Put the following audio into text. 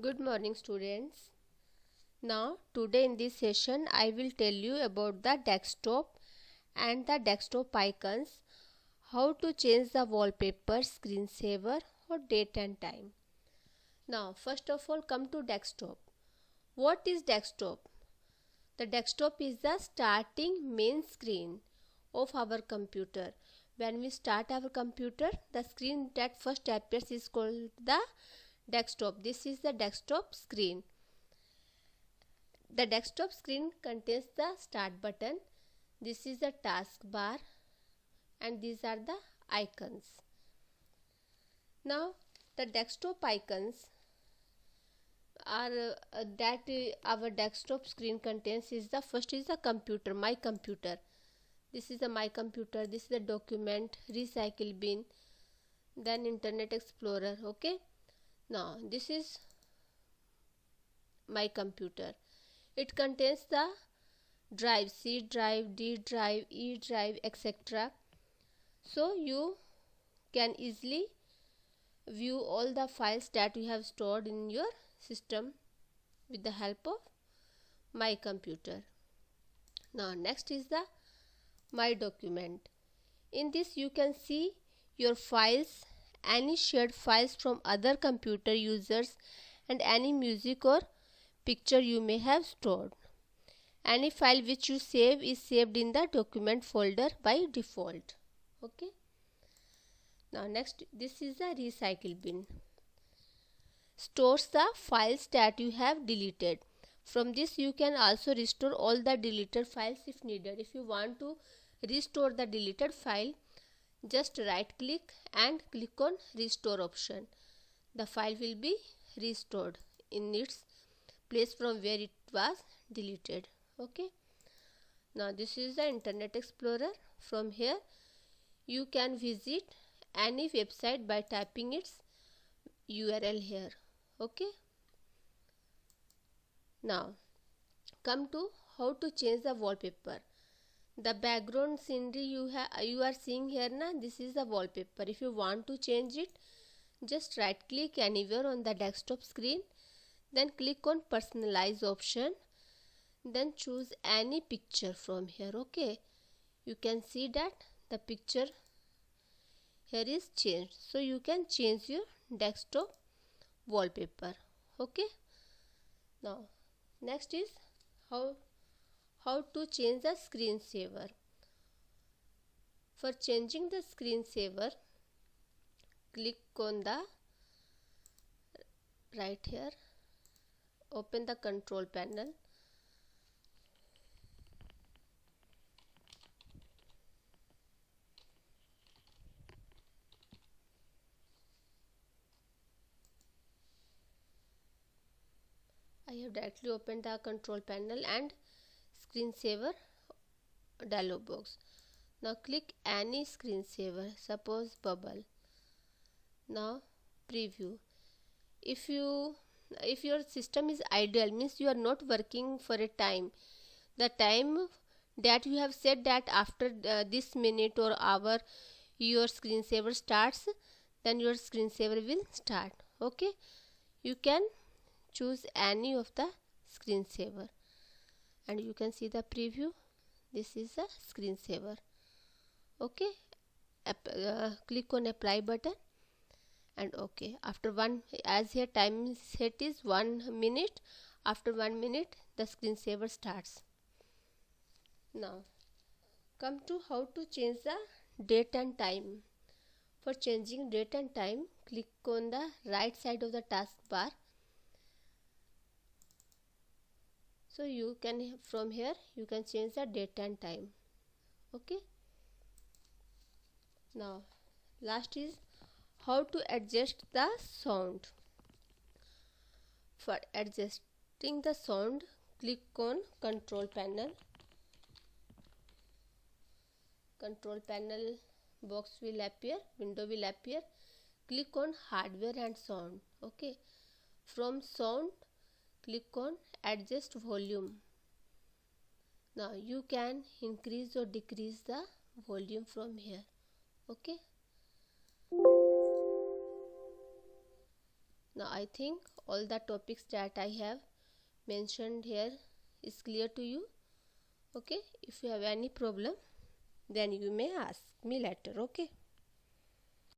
Good morning, students. Now, today in this session, I will tell you about the desktop and the desktop icons, how to change the wallpaper, screensaver, or date and time. Now, first of all, come to desktop. What is desktop? The desktop is the starting main screen of our computer. When we start our computer, the screen that first appears is called the desktop. This is the desktop screen. The desktop screen contains the start button. This is the taskbar and these are the icons. Now the desktop icons are our desktop screen contains is the first is the computer, my computer. This is the my computer, this is the document, recycle bin, then Internet Explorer. Okay. Now this is my computer. It contains the drive, C drive, D drive, E drive, etc. So you can easily view all the files that you have stored in your system with the help of my computer. Now next is the my document. In this you can see your files, any shared files from other computer users, and any music or picture you may have stored. Any file which you save is saved in the document folder by default. Okay. Now next, this is the recycle bin. Stores the files that you have deleted. From this you can also restore all the deleted files if needed. If you want to restore the deleted file, just right click and click on restore option. The file will be restored in its place from where it was deleted. Okay. Now this is the Internet Explorer. From here you can visit any website by typing its URL here. Okay. Now come to how to change the wallpaper. The background scenery you are seeing here na, this is the wallpaper. If you want to change it, just right click anywhere on the desktop screen, then click on personalize option, then choose any picture from here. Okay, you can see that the picture here is changed, so you can change your desktop wallpaper. Okay. Now next is how to change the screensaver. For changing the screensaver, click on the right here, open the control panel. I have directly opened the control panel and screensaver dialog box. Now click any screensaver, suppose bubble. Now preview. If your system is idle, means you are not working for a time, the time that you have said that after this minute or hour your screensaver starts, then your screensaver will start. Okay, you can choose any of the screensaver and you can see the preview. This is the screensaver. Okay, click on apply button and okay. After one, as here time set is 1 minute, after 1 minute the screensaver starts. Now come to how to change the date and time. For changing date and time, click on the right side of the taskbar. So you can, from here you can change the date and time. Okay. Now last is how to adjust the sound. For adjusting the sound, click on control panel. Control panel box will appear, window will appear. Click on hardware and sound. Okay. From sound, click on adjust volume. Now you can increase or decrease the volume from here. Okay. Now I think all the topics that I have mentioned here is clear to you. Okay, if you have any problem then you may ask me later. Okay.